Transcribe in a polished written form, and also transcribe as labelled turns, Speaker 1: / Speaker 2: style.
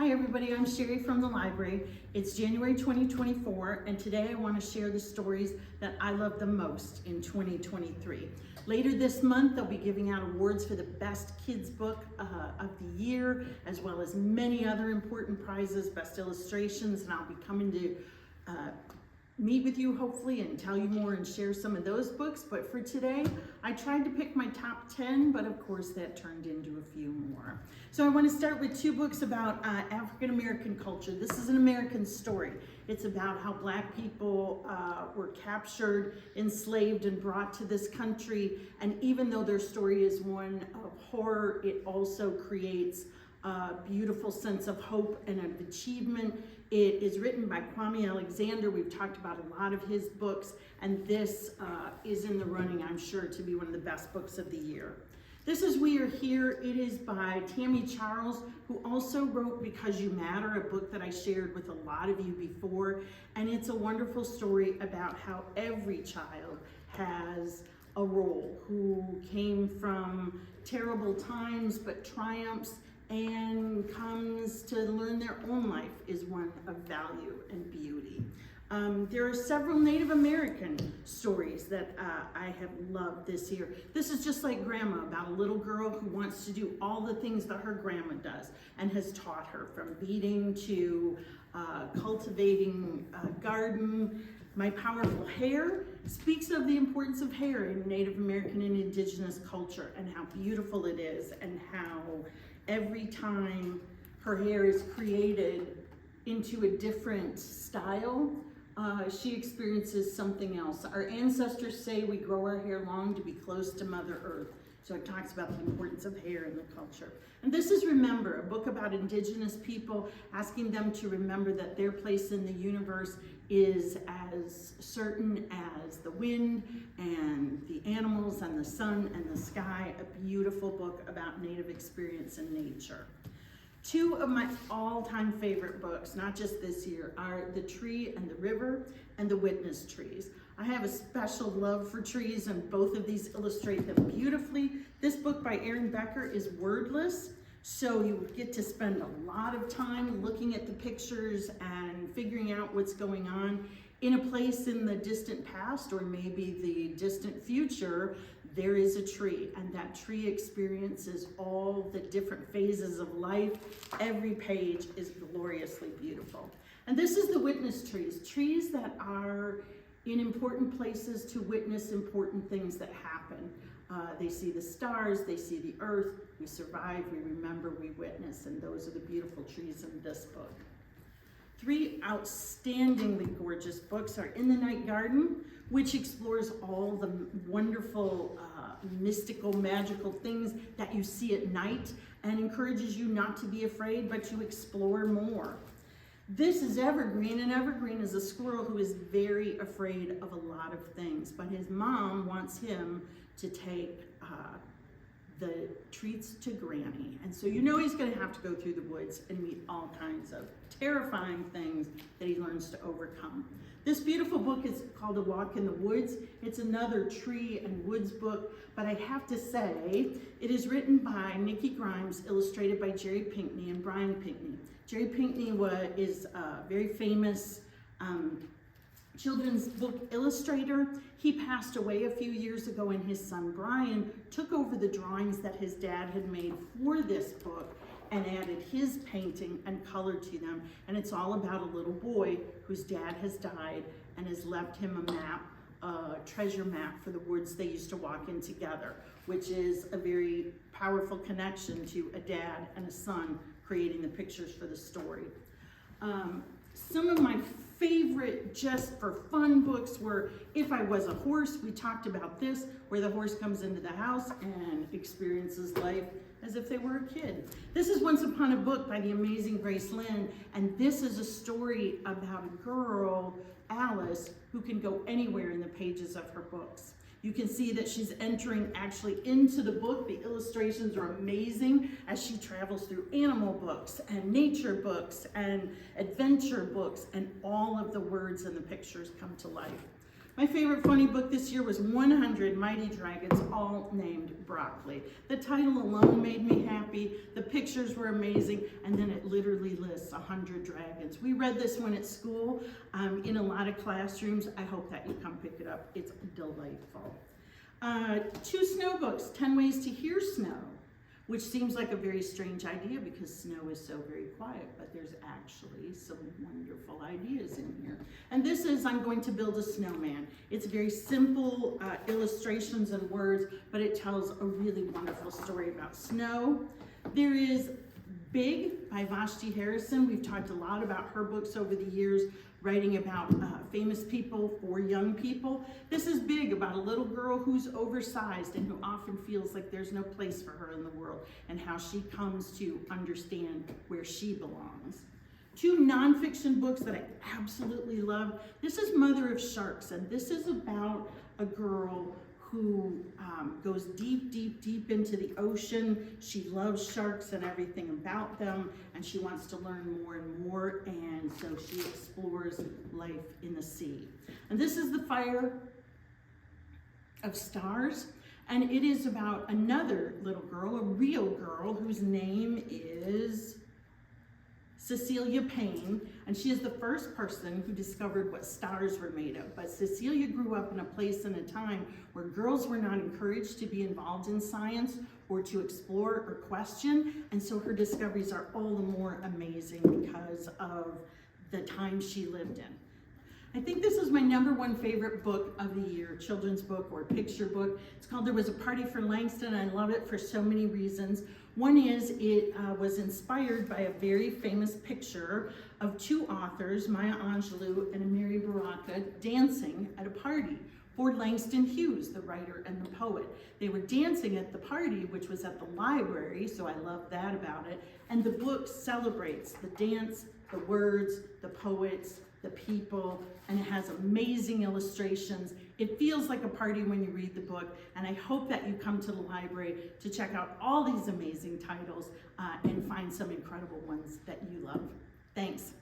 Speaker 1: Hi everybody, I'm Sheree from the library. It's January 2024 and today I want to share the stories that I love the most in 2023. Later this month they'll be giving out awards for the best kids book of the year, as well as many other important prizes, best illustrations, and I'll be coming to meet with you hopefully and tell you more and share some of those books. But for today, I tried to pick my top 10, but of course that turned into a few more. So I want to start with two books about African American culture. This is an American story. It's about how Black people were captured, enslaved, and brought to this country. And even though their story is one of horror, it also creates a beautiful sense of hope and of achievement. It is written by Kwame Alexander. We've talked about a lot of his books, and this is in the running, I'm sure, to be one of the best books of the year. This is We Are Here. It is by Tammy Charles, who also wrote Because You Matter, a book that I shared with a lot of you before. And it's a wonderful story about how every child has a role, who came from terrible times but triumphs and comes to learn their own life is one of value and beauty. There are several Native American stories that I have loved this year. This is Just Like Grandma, about a little girl who wants to do all the things that her grandma does and has taught her, from beading to cultivating a garden. My Powerful Hair speaks of the importance of hair in Native American and Indigenous culture and how beautiful it is, and how every time her hair is created into a different style, she experiences something else. Our ancestors say we grow our hair long to be close to Mother Earth. So it talks about the importance of hair in the culture. And this is Remember, a book about Indigenous people, asking them to remember that their place in the universe is as certain as the wind and the animals and the sun and the sky. A beautiful book about Native experience in nature. Two of my all-time favorite books, not just this year, are The Tree and the River and The Witness Trees. I have a special love for trees, and both of these illustrate them beautifully. This book by Aaron Becker is wordless, so you get to spend a lot of time looking at the pictures and figuring out what's going on. In a place in the distant past, or maybe the distant future, there is a tree, and that tree experiences all the different phases of life. Every page is gloriously beautiful. And this is The Witness Trees, trees that are in important places to witness important things that happen. They see the stars, they see the earth, we survive, we remember, we witness, and those are the beautiful trees in this book. Three outstandingly gorgeous books are In the Night Garden, which explores all the wonderful, mystical, magical things that you see at night and encourages you not to be afraid, but to explore more. This is Evergreen, and Evergreen is a squirrel who is very afraid of a lot of things, but his mom wants him to take the treats to Granny. And so you know he's gonna have to go through the woods and meet all kinds of terrifying things that he learns to overcome. This beautiful book is called A Walk in the Woods. It's another tree and woods book, but I have to say, it is written by Nikki Grimes, illustrated by Jerry Pinkney and Brian Pinkney. Jerry Pinkney is a very famous children's book illustrator. He passed away a few years ago, and his son Brian took over the drawings that his dad had made for this book and added his painting and color to them. And it's all about a little boy whose dad has died and has left him a map, a treasure map for the woods they used to walk in together, which is a very powerful connection to a dad and a son creating the pictures for the story. Some of my favorite just for fun books were If I Was a Horse. We talked about this, where the horse comes into the house and experiences life as if they were a kid. This is Once Upon a Book by the amazing Grace Lynn, and this is a story about a girl, Alice, who can go anywhere in the pages of her books. You can see that she's entering actually into the book. The illustrations are amazing as she travels through animal books and nature books and adventure books, and all of the words and the pictures come to life. My favorite funny book this year was 100 Mighty Dragons, all named Broccoli. The title alone made me happy. The pictures were amazing, and then it literally lists 100 dragons. We read this one at school in a lot of classrooms. I hope that you come pick it up. It's delightful. 2 snow books, 10 Ways to Hear Snow, which seems like a very strange idea because snow is so very quiet, but there's actually some wonderful ideas in here. And this is I'm Going to Build a Snowman. It's very simple illustrations and words, but it tells a really wonderful story about snow. There is Big by Vashti Harrison. We've talked a lot about her books over the years, writing about famous people for young people. This is Big, about a little girl who's oversized and who often feels like there's no place for her in the world, and how she comes to understand where she belongs. 2 nonfiction books that I absolutely love. This is Mother of Sharks, and this is about a girl who goes deep, deep, deep into the ocean. She loves sharks and everything about them, and she wants to learn more and more, and so she explores life in the sea. And this is The Fire of Stars, and it is about another little girl, a real girl, whose name is Cecilia Payne, and she is the first person who discovered what stars were made of. But Cecilia grew up in a place and a time where girls were not encouraged to be involved in science or to explore or question, and so her discoveries are all the more amazing because of the time she lived in. I think this is my #1 favorite book of the year, children's book or picture book. It's called There Was a Party for Langston. I love it for so many reasons. One is it was inspired by a very famous picture of 2 authors, Maya Angelou and Amiri Baraka, dancing at a party for Langston Hughes, the writer and the poet. They were dancing at the party, which was at the library, so I love that about it. And the book celebrates the dance, the words, the poets, the people, and it has amazing illustrations. It feels like a party when you read the book, and I hope that you come to the library to check out all these amazing titles and find some incredible ones that you love. Thanks.